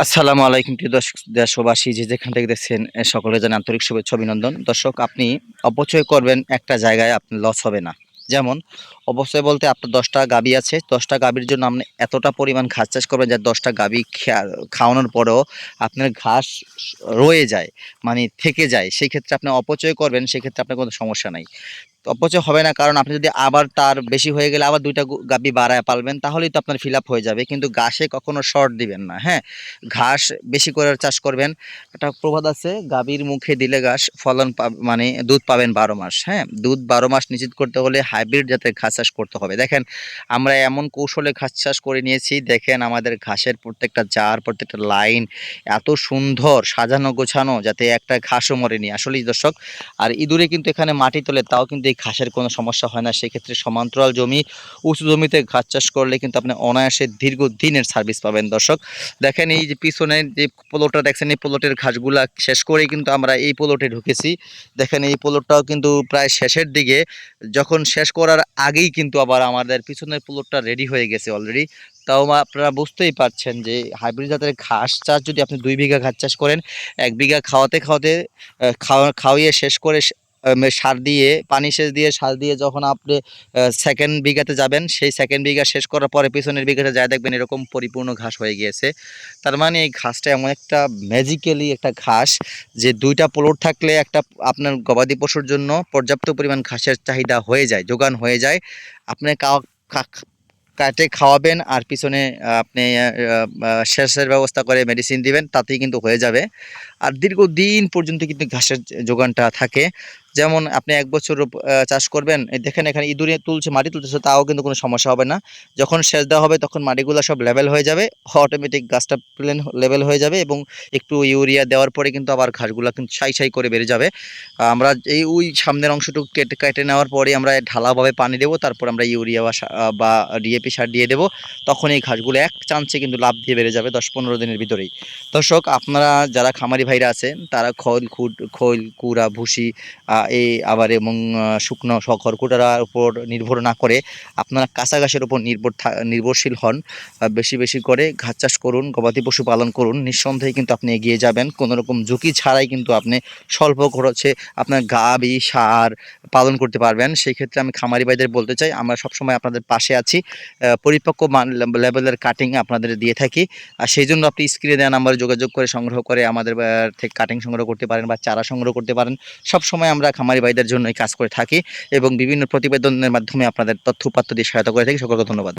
আসসালামু আলাইকুম প্রিয় দর্শক দেশবাসী যে যেখান থেকে দেখছেন সকলে জানাই আন্তরিক শুভেচ্ছা অভিনন্দন। দর্শক আপনি অপচয় করবেন একটা জায়গায় আপনার লস হবে না। যেমন অপচয় বলতে আপনার ১০টা গাভী আছে, ১০টা গাভীর জন্য আপনি এতটা পরিমাণ ঘাস চাষ করবেন যে ১০টা গাভী খাওয়ানোর পরেও আপনার ঘাস রয়ে যায়, মানে থেকে যায়। সেই ক্ষেত্রে আপনি অপচয় করবেন, সেক্ষেত্রে আপনার কোনো সমস্যা নাই। অপচয় হবে না, কারণ আপনি যদি আবার তার বেশি হয়ে গেলে আবার ২ টা গাভী বাড়ায় পালবেন, তাহলেই তো আপনার ফিল আপ হয়ে যাবে। কিন্তু ঘাসে কখনো শর্ট দিবেন না, হ্যাঁ? ঘাস বেশি করে চাষ করবেন। একটা প্রবাদ আছে, গাভীর মুখে দিলে ঘাস ফলন মানে দুধ পাবেন ১২ মাস, হ্যাঁ? দুধ ১২ মাস নিশ্চিত করতে হলে হাইব্রিড জাতের ঘাস চাষ করতে হবে। দেখেন আমরা এমন কৌশলে ঘাস চাষ করে নিয়েছি, দেখেন আমাদের ঘাসের প্রত্যেকটা জার, প্রত্যেকটা লাইন এত সুন্দর সাজানো গোছানো, যাতে একটা ঘাসও মরেনি। আসলেই দর্শক, আর ইঁদুরে কিন্তু এখানে মাটি তোলে, তাও কিন্তু এই ঘাসের কোনো সমস্যা হয় না। সেক্ষেত্রে সমান্তরাল জমি, উঁচু জমিতে ঘাস চাষ করলে কিন্তু আপনি অনায়াসে দীর্ঘদিনের সার্ভিস পাবেন দর্শক। দেখেন এই যে পিছনের যে প্লটটা দেখছেন, এই প্লটের ঘাসগুলা শেষ করেই কিন্তু আমরা এই প্লটে ঢুকেছি। দেখেন এই প্লটটাও কিন্তু প্রায় শেষের দিকে, যখন শেষ করার আগেই কিন্তু আবার আমাদের পিছনের প্লটটা রেডি হয়ে গেছে অলরেডি। তাও আপনারা বুঝতেই পারছেন যে হাইব্রিড জাতের ঘাস চাষ যদি আপনি ২ বিঘা ঘাস চাষ করেন, ১ বিঘা খাওয়াতে খাওয়াতে খাওয়িয়ে শেষ করে সার দিয়ে, পানি সেচ দিয়ে, সার দিয়ে যখন আপনি সেকেন্ড বিঘাতে যাবেন, সেই সেকেন্ড বিঘা শেষ করার পরে পিছনের বিঘাতে যায় দেখবেন এরকম পরিপূর্ণ ঘাস হয়ে গিয়েছে। তার মানে এই ঘাসটা এমন একটা ম্যাজিক্যালি একটা ঘাস, যে ২ টা প্লট থাকলে একটা আপনার গবাদি পশুর জন্য পর্যাপ্ত পরিমাণ ঘাসের চাহিদা হয়ে যায়, যোগান হয়ে যায়। আপনি কাটে খাওয়াবেন আর পিছনে আপনি সেচের ব্যবস্থা করে মেডিসিন দিবেন, তাতেই কিন্তু হয়ে যাবে। আর দীর্ঘদিন পর্যন্ত কিন্তু ঘাসের যোগানটা থাকে। যেমন আপনি ১ বছর চাষ করবেন, এই দেখেন এখানে ইঁদুরে তুলছে, মাটি তুলতেছে, তাও কিন্তু কোনো সমস্যা হবে না। যখন সেচ দেওয়া হবে তখন মাটিগুলা সব লেভেল হয়ে যাবে, অটোমেটিক গাছটা প্লেন লেভেল হয়ে যাবে, এবং একটু ইউরিয়া দেওয়ার পরে কিন্তু আবার ঘাসগুলা কিন্তু সাই সাই করে বেড়ে যাবে। আমরা এই ওই সামনের অংশটুকু কেটে কেটে নেওয়ার পরে আমরা ঢালাওভাবে পানি দেবো, তারপর আমরা ইউরিয়া বা ডিএপি সার দিয়ে দেবো। তখন এই ঘাসগুলো এক চান্সে কিন্তু লাফ দিয়ে বেড়ে যাবে ১০-১৫ দিনের ভিতরেই। দর্শক, আপনারা যারা খামারি ভাইরা আছেন, তারা খৈল, কুড়া, ভুসি এই আবার এবং শুকনো খড়কুটার উপর নির্ভর না করে আপনারা কাঁচা ঘাসের উপর নির্ভরশীল হন। বেশি বেশি করে ঘাস চাষ করুন, গবাদি পশু পালন করুন। নিঃসন্দেহে কিন্তু আপনি এগিয়ে যাবেন। কোনো রকম ঝুঁকি ছাড়াই কিন্তু আপনি স্বল্প খরচে আপনার গাভী, ষাঁড় পালন করতে পারবেন। সেই ক্ষেত্রে আমি খামারি ভাইদের বলতে চাই, আমরা সবসময় আপনাদের পাশে আছি। পরিপক্ক লেভেলের কাটিং আপনাদের দিয়ে থাকি। আর সেই জন্য আপনি স্ক্রিনে দেওয়া নাম্বারে যোগাযোগ করে সংগ্রহ করে আমাদের থেকে কাটিং সংগ্রহ করতে পারেন বা চারা সংগ্রহ করতে পারেন। সবসময় আমরা খামারি ভাইদের জন্য এই কাজ করে থাকি এবং বিভিন্ন প্রতিবেদনের মাধ্যমে আপনাদের তথ্য উপাত্ত দিয়ে সহায়তা করে থাকি। সকলকে ধন্যবাদ।